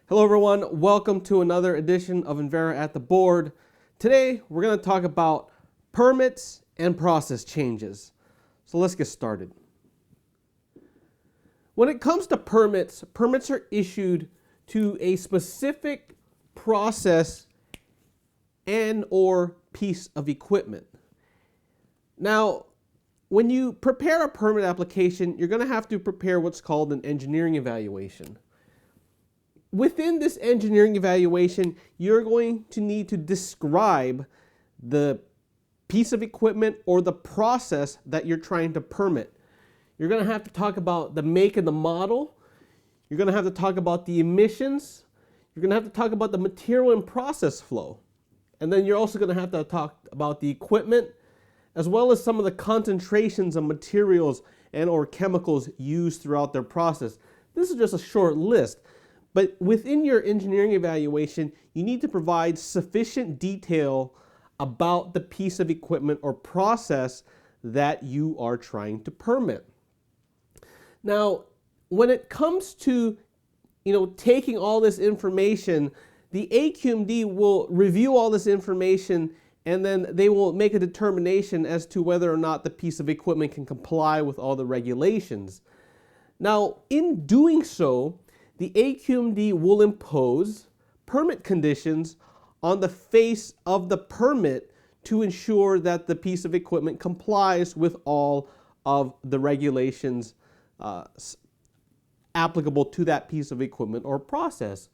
Hello everyone, welcome to another edition of Envera at the Board. Today we're going to talk about permits and process changes. So let's get started. When it comes to permits, permits are issued to a specific process and or piece of equipment. Now, when you prepare a permit application, you're going to have to prepare what's called an engineering evaluation. Within this engineering evaluation, you're going to need to describe the piece of equipment or the process that you're trying to permit. You're going to have to talk about the make and the model. You're going to have to talk about the emissions. You're going to have to talk about the material and process flow. And then you're also going to have to talk about the equipment, as well as some of the concentrations of materials and or chemicals used throughout their process. This is just a short list. But within your engineering evaluation, you need to provide sufficient detail about the piece of equipment or process that you are trying to permit. Now, when it comes to taking all this information, the AQMD will review all this information and then they will make a determination as to whether or not the piece of equipment can comply with all the regulations. Now, in doing so, the AQMD will impose permit conditions on the face of the permit to ensure that the piece of equipment complies with all of the regulations applicable to that piece of equipment or process.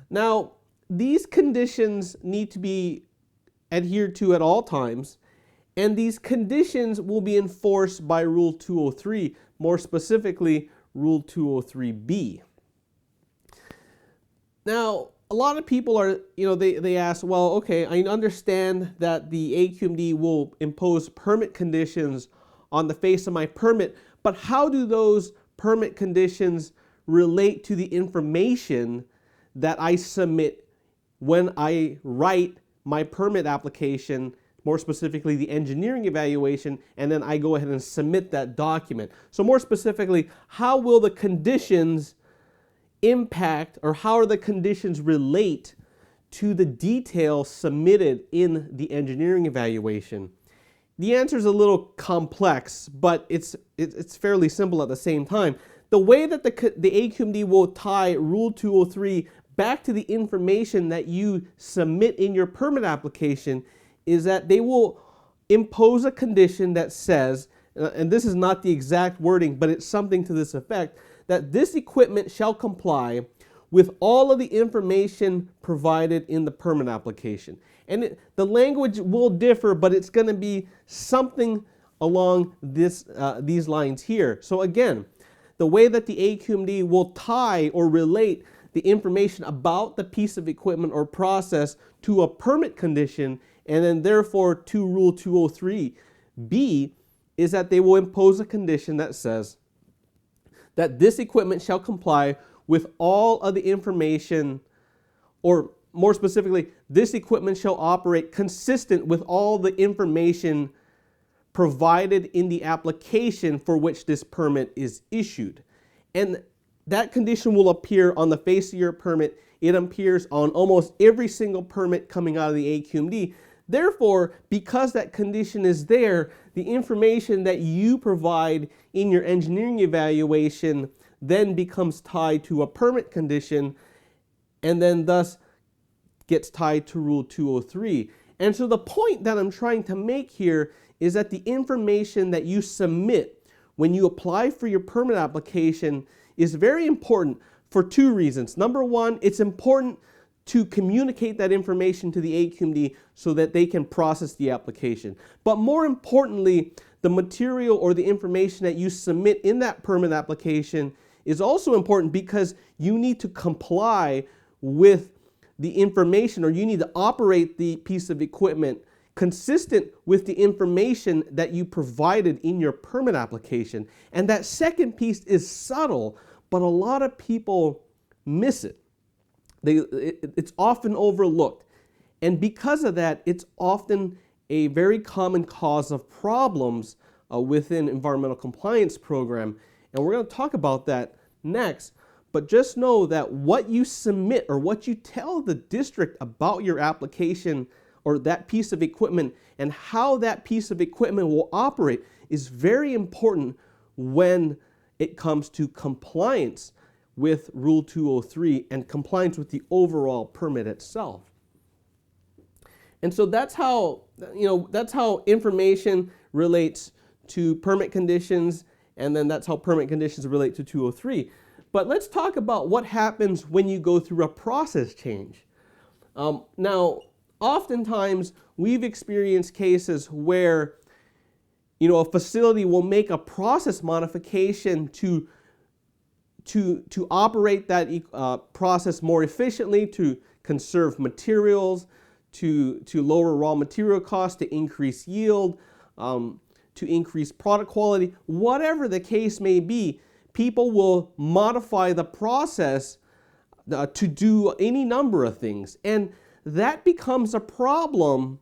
Now, these conditions need to be adhered to at all times, and these conditions will be enforced by Rule 203, more specifically Rule 203B. Now, a lot of people are, they ask, well, okay, I understand that the AQMD will impose permit conditions on the face of my permit, but how do those permit conditions relate to the information that I submit when I write my permit application, more specifically the engineering evaluation, and then I go ahead and submit that document? So more specifically, how will the conditions impact, or how are the conditions relate to the details submitted in the engineering evaluation? The answer is a little complex, but it's fairly simple at the same time. The way that the AQMD will tie Rule 203 back to the information that you submit in your permit application is that they will impose a condition that says, and this is not the exact wording, but it's something to this effect, that this equipment shall comply with all of the information provided in the permit application. And the language will differ, but it's going to be something along these lines here. So again, the way that the AQMD will tie or relate the information about the piece of equipment or process to a permit condition, and then therefore to Rule 203B, is that they will impose a condition that says that this equipment shall comply with all of the information, or more specifically, this equipment shall operate consistent with all the information provided in the application for which this permit is issued. And that condition will appear on the face of your permit. It appears on almost every single permit coming out of the AQMD. Therefore, because that condition is there, the information that you provide in your engineering evaluation then becomes tied to a permit condition and then thus gets tied to Rule 203. And so the point that I'm trying to make here is that the information that you submit when you apply for your permit application is very important for two reasons. Number one, it's important to communicate that information to the AQMD so that they can process the application. But more importantly, the material or the information that you submit in that permit application is also important because you need to comply with the information, or you need to operate the piece of equipment consistent with the information that you provided in your permit application. And that second piece is subtle, but a lot of people miss it. It's often overlooked. And because of that, it's often a very common cause of problems within environmental compliance program. And we're going to talk about that next. but just know that what you submit or what you tell the district about your application or that piece of equipment and how that piece of equipment will operate is very important when it comes to compliance with Rule 203 and compliance with the overall permit itself. And so that's how, that's how information relates to permit conditions, and then that's how permit conditions relate to 203. But let's talk about what happens when you go through a process change. Now, oftentimes we've experienced cases where a facility will make a process modification to operate that process more efficiently, to conserve materials, to lower raw material costs, to increase yield, to increase product quality. Whatever the case may be, people will modify the process to do any number of things. And that becomes a problem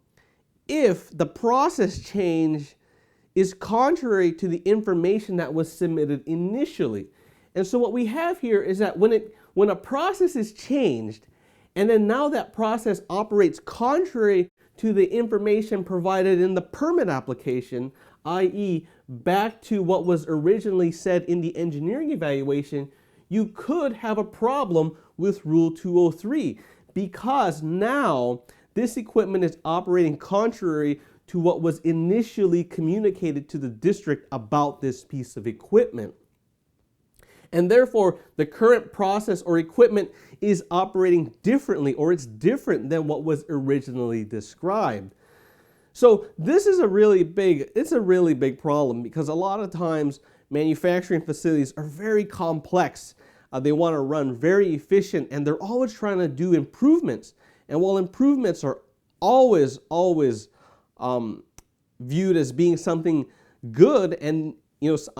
if the process change is contrary to the information that was submitted initially. And so what we have here is that when a process is changed, and then now that process operates contrary to the information provided in the permit application, i.e. back to what was originally said in the engineering evaluation, you could have a problem with Rule 203 because now this equipment is operating contrary to what was initially communicated to the district about this piece of equipment. And therefore, the current process or equipment is operating differently, or it's different than what was originally described. So this is a really big problem because a lot of times manufacturing facilities are very complex. They want to run very efficient, and they're always trying to do improvements. And while improvements are always viewed as being something good and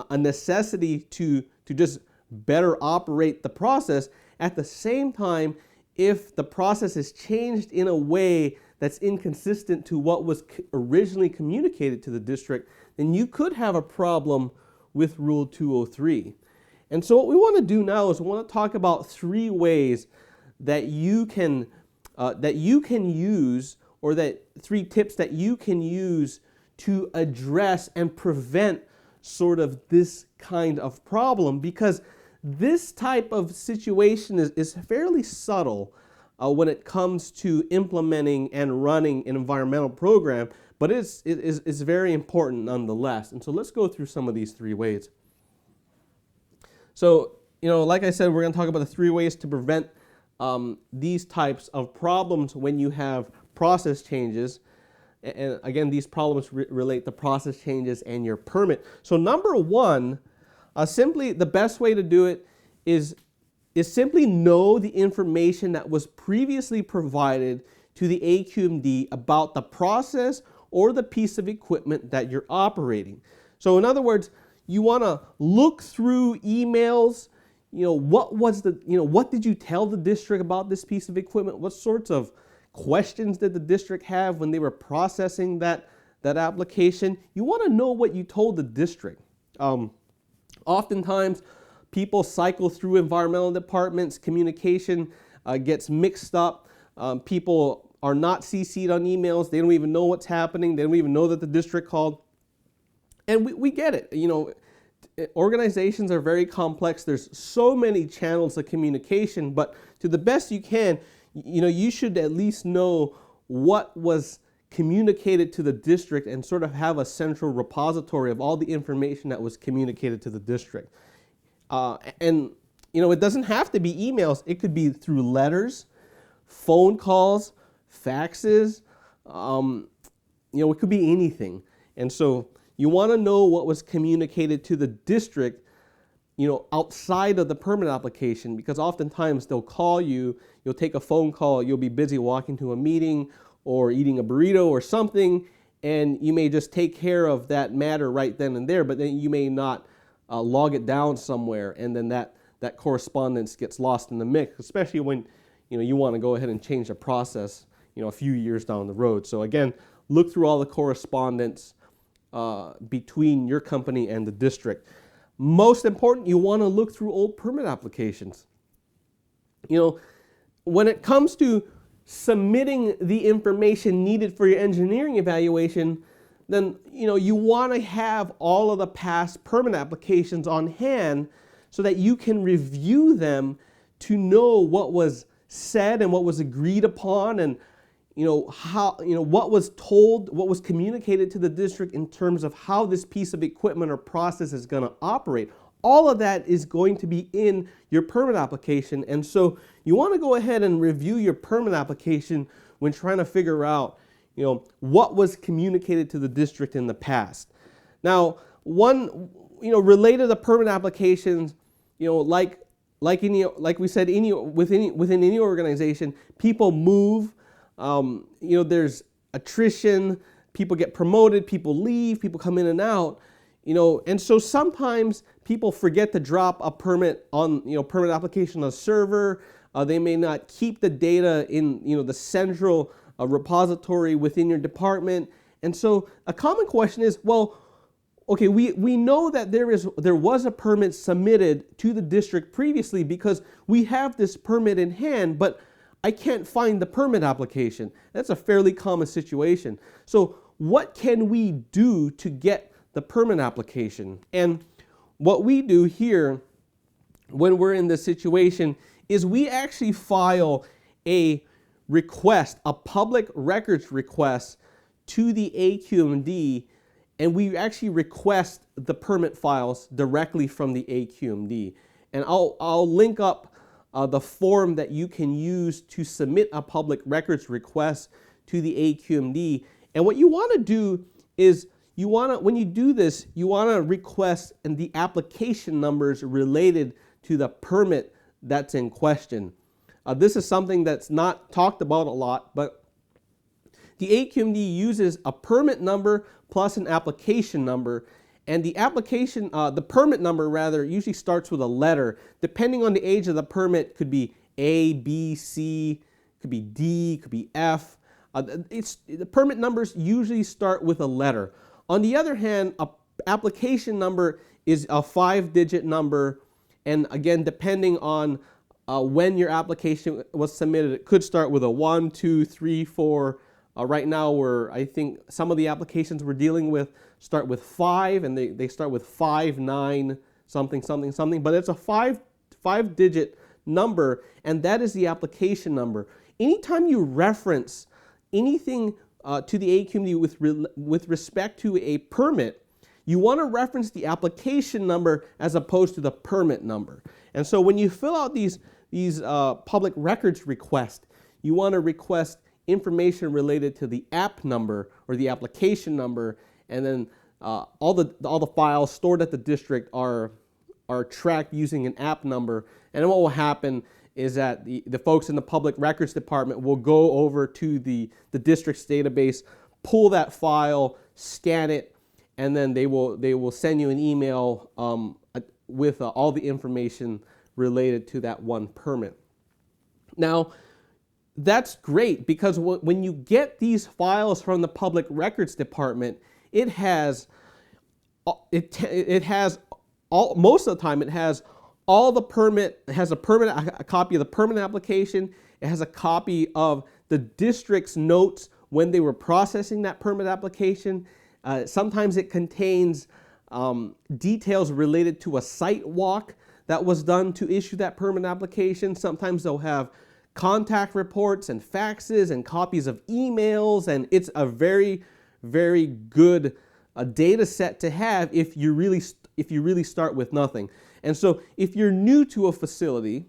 a necessity to just better operate the process, at the same time, if the process is changed in a way that's inconsistent to what was originally communicated to the district, then you could have a problem with Rule 203. And so what we want to do now is we want to talk about 3 ways that you can use, or that 3 tips that you can use to address and prevent sort of this kind of problem, because this type of situation is fairly subtle when it comes to implementing and running an environmental program, but it is very important nonetheless. And so let's go through some of these 3 ways. So, like I said, we're going to talk about the 3 ways to prevent these types of problems when you have process changes. And again, these problems relate to process changes and your permit. So number 1, simply the best way to do it is simply know the information that was previously provided to the AQMD about the process or the piece of equipment that you're operating. So in other words, you want to look through emails. What did you tell the district about this piece of equipment? What sorts of questions did the district have when they were processing that application? You want to know what you told the district. Oftentimes, people cycle through environmental departments, communication gets mixed up. People are not CC'd on emails. They don't even know what's happening. They don't even know that the district called. And we get it. Organizations are very complex. There's so many channels of communication, but to the best you can, you should at least know what was communicated to the district and sort of have a central repository of all the information that was communicated to the district. And it doesn't have to be emails. It could be through letters, phone calls, faxes. It could be anything. And so you want to know what was communicated to the district, outside of the permit application, because oftentimes they'll call you, you'll take a phone call, you'll be busy walking to a meeting or eating a burrito or something, and you may just take care of that matter right then and there, but then you may not log it down somewhere, and then that correspondence gets lost in the mix, especially when you want to go ahead and change the process a few years down the road. So again, look through all the correspondence between your company and the district. Most important, you want to look through old permit applications. You know, when it comes to submitting the information needed for your engineering evaluation, then you want to have all of the past permit applications on hand so that you can review them to know what was said and what was agreed upon, and how what was told, what was communicated to the district in terms of how this piece of equipment or process is going to operate. All of that is going to be in your permit application, and so you want to go ahead and review your permit application when trying to figure out what was communicated to the district in the past. Now, one related to permit applications, like we said, within any organization, people move. There's attrition. People get promoted. People leave. People come in and out. And so sometimes people forget to drop a permit on permit application on a server. They may not keep the data in the central repository within your department. And so a common question is, well, okay, we know that there was a permit submitted to the district previously because we have this permit in hand, but I can't find the permit application. That's a fairly common situation. So what can we do to get the permit application? And what we do here when we're in this situation is we actually file a request, a public records request to the AQMD, and we actually request the permit files directly from the AQMD. And I'll link up the form that you can use to submit a public records request to the AQMD. And what you want to do is when you do this, you want to request the application numbers related to the permit that's in question. This is something that's not talked about a lot, but the AQMD uses a permit number plus an application number, and the permit number rather usually starts with a letter. Depending on the age of the permit, could be A, B, C, could be D, could be F. The permit numbers usually start with a letter. On the other hand, an application number is a 5-digit number, and again, depending on when your application was submitted, it could start with a 1, 2, 3, 4. Right now, I think some of the applications we're dealing with start with 5, and they start with 5, 9, something, something, something. But it's a 5-digit number, and that is the application number. Anytime you reference anything to the AQMD with respect to a permit, you want to reference the application number as opposed to the permit number. And so when you fill out these public records requests, you want to request information related to the app number or the application number, and then all the files stored at the district are tracked using an app number. And then what will happen is that the folks in the public records department will go over to the district's database, pull that file, scan it, and then they will send you an email with all the information related to that one permit. Now, that's great because when you get these files from the public records department, it has most of the time it has all the permit. It has a copy of the permit application. It has a copy of the district's notes when they were processing that permit application. Sometimes it contains details related to a site walk that was done to issue that permit application. Sometimes they'll have contact reports and faxes and copies of emails, and it's a very, very good data set to have if you really start with nothing. And so if you're new to a facility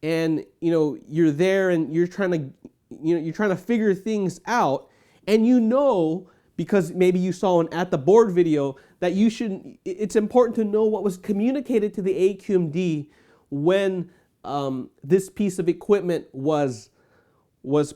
and you're there and you're trying to figure things out, and because maybe you saw an at the board video that it's important to know what was communicated to the AQMD when this piece of equipment was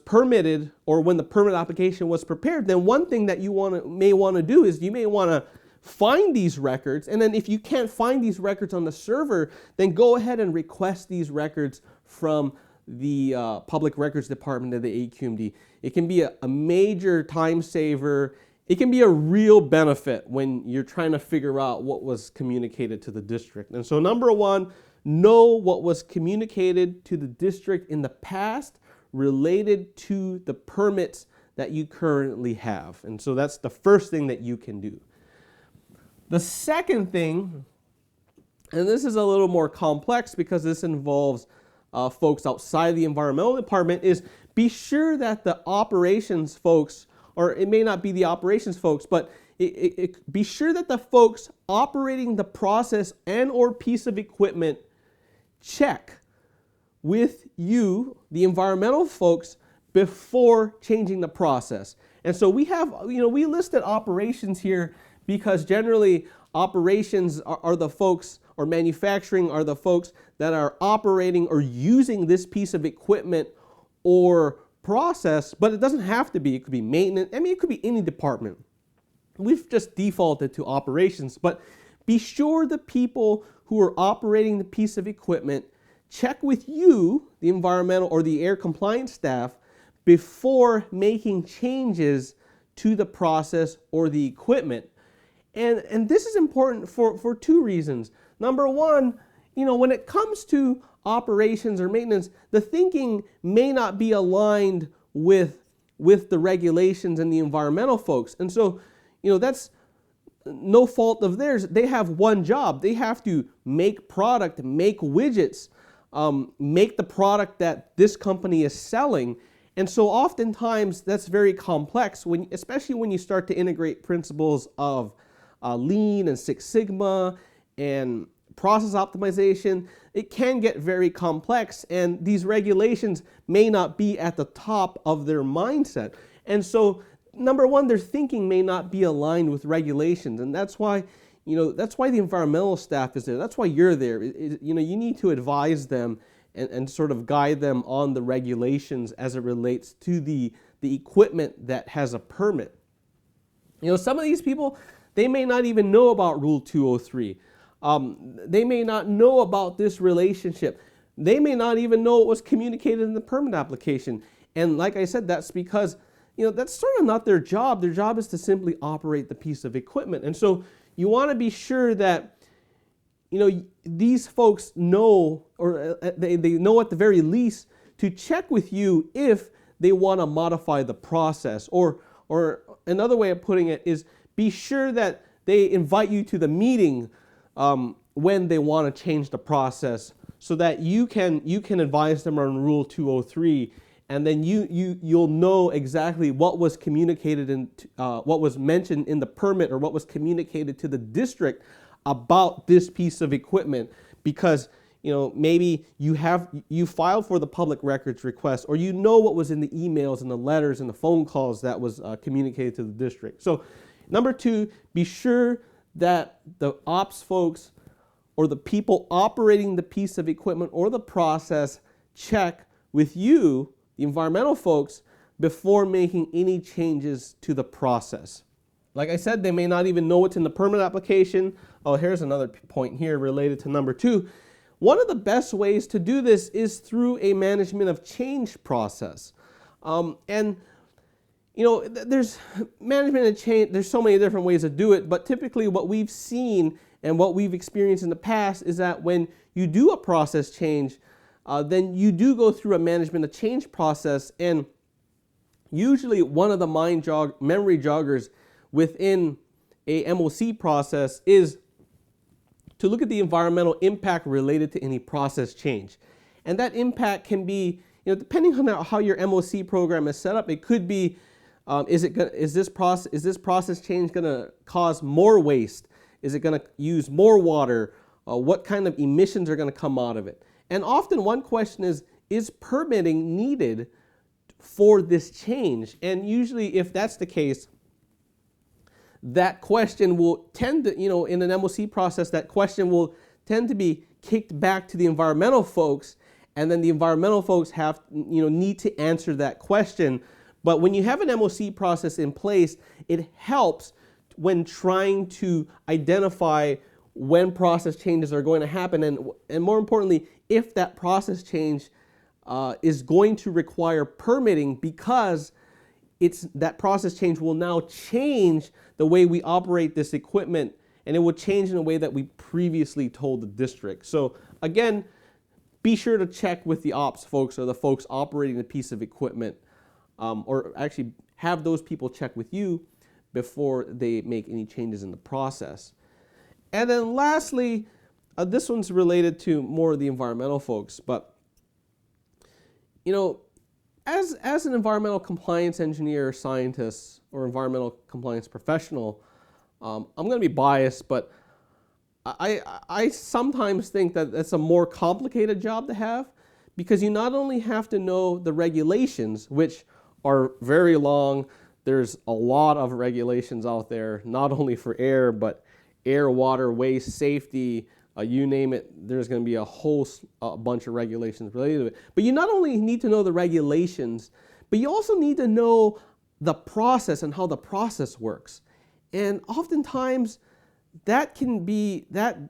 permitted, or when the permit application was prepared. Then one thing that you may want to do is you may want to find these records, and then if you can't find these records on the server, then go ahead and request these records from the public records department of the AQMD. It can be a major time saver. It can be a real benefit when you're trying to figure out what was communicated to the district. And so number one, know what was communicated to the district in the past related to the permits that you currently have. And so that's the first thing that you can do. The second thing, and this is a little more complex because this involves folks outside the environmental department, is be sure that the operations folks, or it may not be the operations folks, but be sure that the folks operating the process and or piece of equipment check with you, the environmental folks, before changing the process. And so we have, we listed operations here because generally operations are the folks, or manufacturing are the folks that are operating or using this piece of equipment or process, but it doesn't have to be. It could be maintenance. I mean, it could be any department. We've just defaulted to operations, but be sure the people who are operating the piece of equipment check with you, the environmental or the air compliance staff, before making changes to the process or the equipment. And this is important for two reasons. Number one, when it comes to operations or maintenance, the thinking may not be aligned with the regulations and the environmental folks. And so, that's no fault of theirs. They have one job. They have to make product, make widgets, make the product that this company is selling. And so oftentimes that's very complex, especially when you start to integrate principles of Lean and Six Sigma and process optimization. It can get very complex, and these regulations may not be at the top of their mindset. And so, number one, their thinking may not be aligned with regulations, and that's why the environmental staff is there. That's why you're there. You need to advise them and sort of guide them on the regulations as it relates to the equipment that has a permit. Some of these people, they may not even know about Rule 203. They may not know about this relationship. They may not even know what was communicated in the permit application. And like I said, that's because that's sort of not their job. Their job is to simply operate the piece of equipment. And so you want to be sure that these folks know, or they know at the very least, to check with you if they want to modify the process. Or another way of putting it is, be sure that they invite you to the meeting when they want to change the process, so that you can advise them on Rule 203, and then you'll know exactly what was communicated and what was mentioned in the permit, or what was communicated to the district about this piece of equipment, because maybe you filed for the public records request, or what was in the emails and the letters and the phone calls that was communicated to the district. So number two, be sure that the ops folks or the people operating the piece of equipment or the process check with you, the environmental folks, before making any changes to the process. Like I said, they may not even know what's in the permit application. Oh, here's another point here related to number two. One of the best ways to do this is through a management of change process. There's management of change, there's so many different ways to do it, but typically what we've seen and what we've experienced in the past is that when you do a process change, then you do go through a management of change process, and usually one of the memory joggers within a MOC process is to look at the environmental impact related to any process change. And that impact can be, depending on how your MOC program is set up, it could be, is this process change going to cause more waste? Is it going to use more water? What kind of emissions are going to come out of it? And often one question is permitting needed for this change? And usually if that's the case, that question will tend to, in an MOC process, that question will tend to be kicked back to the environmental folks, and then the environmental folks need to answer that question. But when you have an MOC process in place, it helps when trying to identify when process changes are going to happen, and more importantly, if that process change is going to require permitting, because that process change will now change the way we operate this equipment and it will change in a way that we previously told the district. So again, be sure to check with the ops folks or the folks operating the piece of equipment, or actually have those people check with you before they make any changes in the process. And then lastly, this one's related to more of the environmental folks, but as an environmental compliance engineer, scientist, or environmental compliance professional, I'm going to be biased, but I sometimes think that it's a more complicated job to have, because you not only have to know the regulations, which are very long. There's a lot of regulations out there, not only for air, but air, water, waste, safety, you name it. There's going to be a whole bunch of regulations related to it. But you not only need to know the regulations, but you also need to know the process and how the process works. And oftentimes, that can be an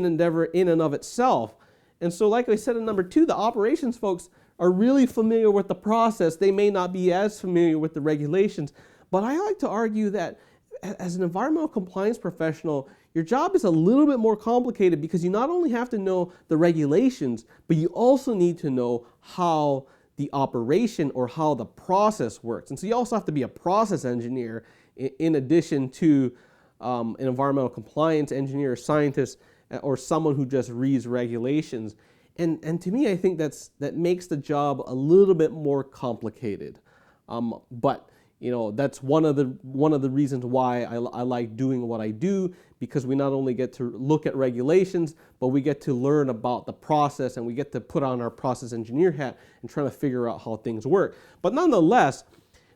endeavor in and of itself. And so, like I said in number 2, the operations folks are really familiar with the process. They may not be as familiar with the regulations, but I like to argue that as an environmental compliance professional, your job is a little bit more complicated, because you not only have to know the regulations, but you also need to know how the operation or how the process works. And so you also have to be a process engineer in addition to an environmental compliance engineer, scientist, or someone who just reads regulations. And to me, I think that makes the job a little bit more complicated. But that's one of the reasons why I like doing what I do, because we not only get to look at regulations, but we get to learn about the process, and we get to put on our process engineer hat and try to figure out how things work. But nonetheless,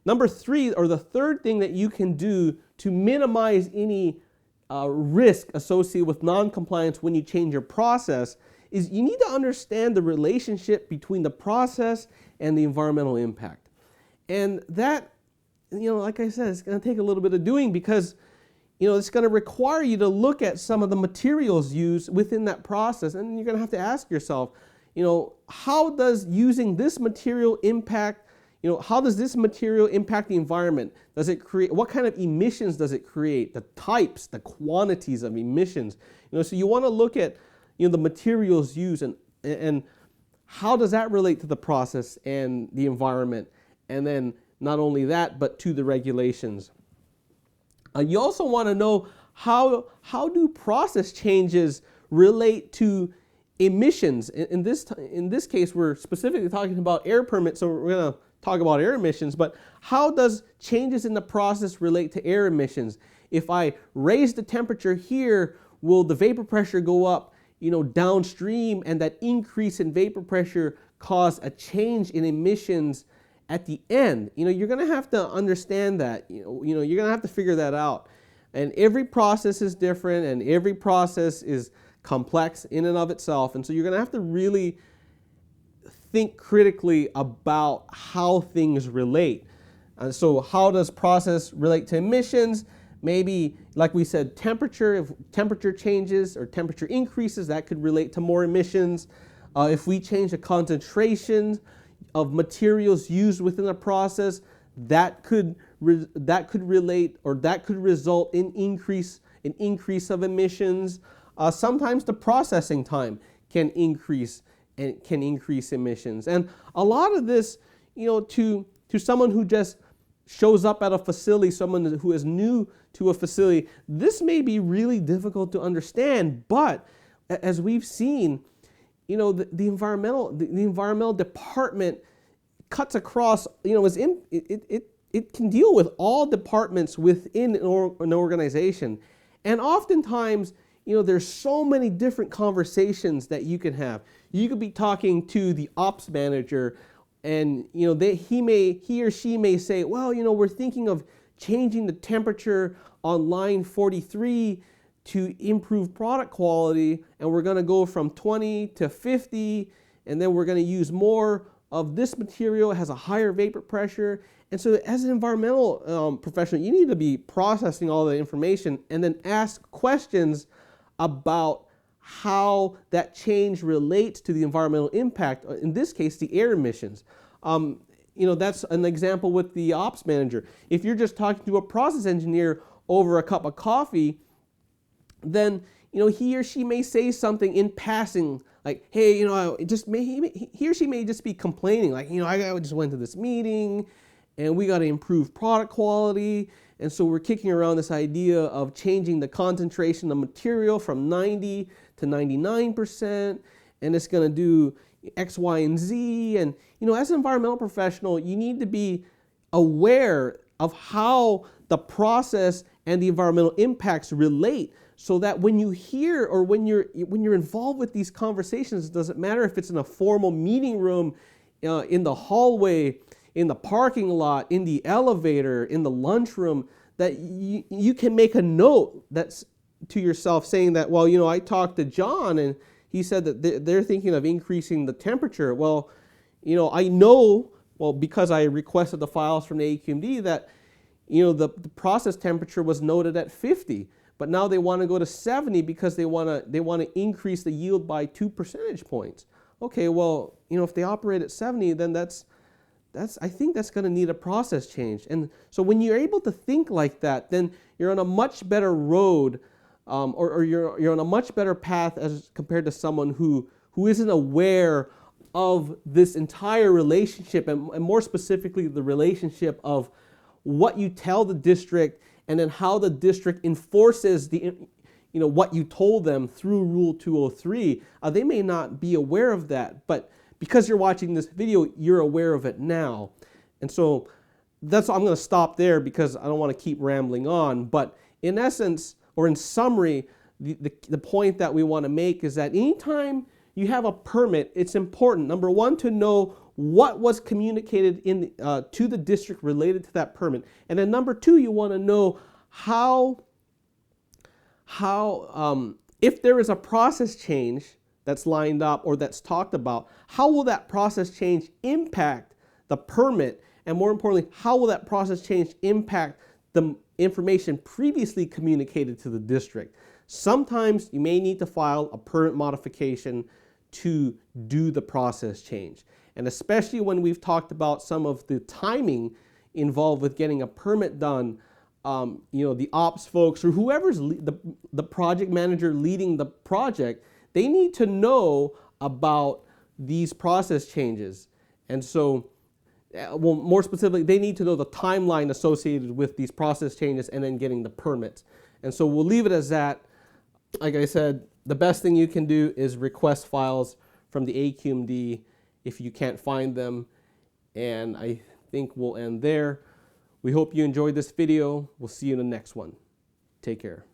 number 3, or the third thing that you can do to minimize any risk associated with non-compliance when you change your process, is you need to understand the relationship between the process and the environmental impact. And that, like I said, it's going to take a little bit of doing, because it's going to require you to look at some of the materials used within that process, and you're going to have to ask yourself, how does using this material impact, how does this material impact the environment? Does it create, what kind of emissions does it create? The types, the quantities of emissions. So you want to look at the materials used, and how does that relate to the process and the environment, and then not only that, but to the regulations. You also want to know how do process changes relate to emissions. In this case, we're specifically talking about air permits, so we're going to talk about air emissions, but how does changes in the process relate to air emissions? If I raise the temperature here, will the vapor pressure go up downstream, and that increase in vapor pressure cause a change in emissions at the end? You're going to have to understand that. You're going to have to figure that out. And every process is different, and every process is complex in and of itself. And so you're going to have to really think critically about how things relate. So how does process relate to emissions? Maybe, like we said, temperature. If temperature changes or temperature increases, that could relate to more emissions. If we change the concentration of materials used within a process, that could relate, or that could result in increase of emissions. Sometimes the processing time can increase emissions. And a lot of this, to someone who just shows up at a facility, someone who is new to a facility, this may be really difficult to understand. But as we've seen, the environmental department cuts across, it can deal with all departments within an organization. And oftentimes, there's so many different conversations that you can have. You could be talking to the ops manager, and he or she may say, well, we're thinking of changing the temperature on line 43 to improve product quality, and we're going to go from 20 to 50, and then we're going to use more of this material. It has a higher vapor pressure. And so as an environmental professional, you need to be processing all the information and then ask questions about how that change relates to the environmental impact, in this case, the air emissions. That's an example with the ops manager. If you're just talking to a process engineer over a cup of coffee, then he or she may say something in passing, like, hey, he or she may just be complaining, like, I just went to this meeting and we got to improve product quality. And so we're kicking around this idea of changing the concentration of material from 90 to 99%, and it's going to do X, Y, and Z. And, as an environmental professional, you need to be aware of how the process and the environmental impacts relate, so that when you hear or when you're involved with these conversations, it doesn't matter if it's in a formal meeting room, in the hallway, in the parking lot, in the elevator, in the lunchroom, that you can make a note that's to yourself saying that, well, I talked to John and he said that they're thinking of increasing the temperature. Well, I know, because I requested the files from the AQMD, that the process temperature was noted at 50, but now they want to go to 70 because they want to increase the yield by 2 percentage points. Okay, well, if they operate at 70, then I think that's going to need a process change. And so when you're able to think like that, then you're on a much better road, or you're on a much better path as compared to someone who isn't aware of this entire relationship, and more specifically the relationship of what you tell the district and then how the district enforces what you told them through Rule 203. They may not be aware of that, but because you're watching this video, you're aware of it now. And so I'm going to stop there because I don't want to keep rambling on. But in essence, or in summary, the point that we want to make is that anytime you have a permit, it's important, number one, to know what was communicated to the district related to that permit. And then number two, you want to know how if there is a process change that's lined up or that's talked about, how will that process change impact the permit? And more importantly, how will that process change impact the information previously communicated to the district? Sometimes you may need to file a permit modification to do the process change. And especially when we've talked about some of the timing involved with getting a permit done, the ops folks or whoever's the project manager leading the project, they need to know about these process changes. And so, more specifically, they need to know the timeline associated with these process changes and then getting the permits. And so we'll leave it as that. Like I said, the best thing you can do is request files from the AQMD if you can't find them. And I think we'll end there. We hope you enjoyed this video. We'll see you in the next one. Take care.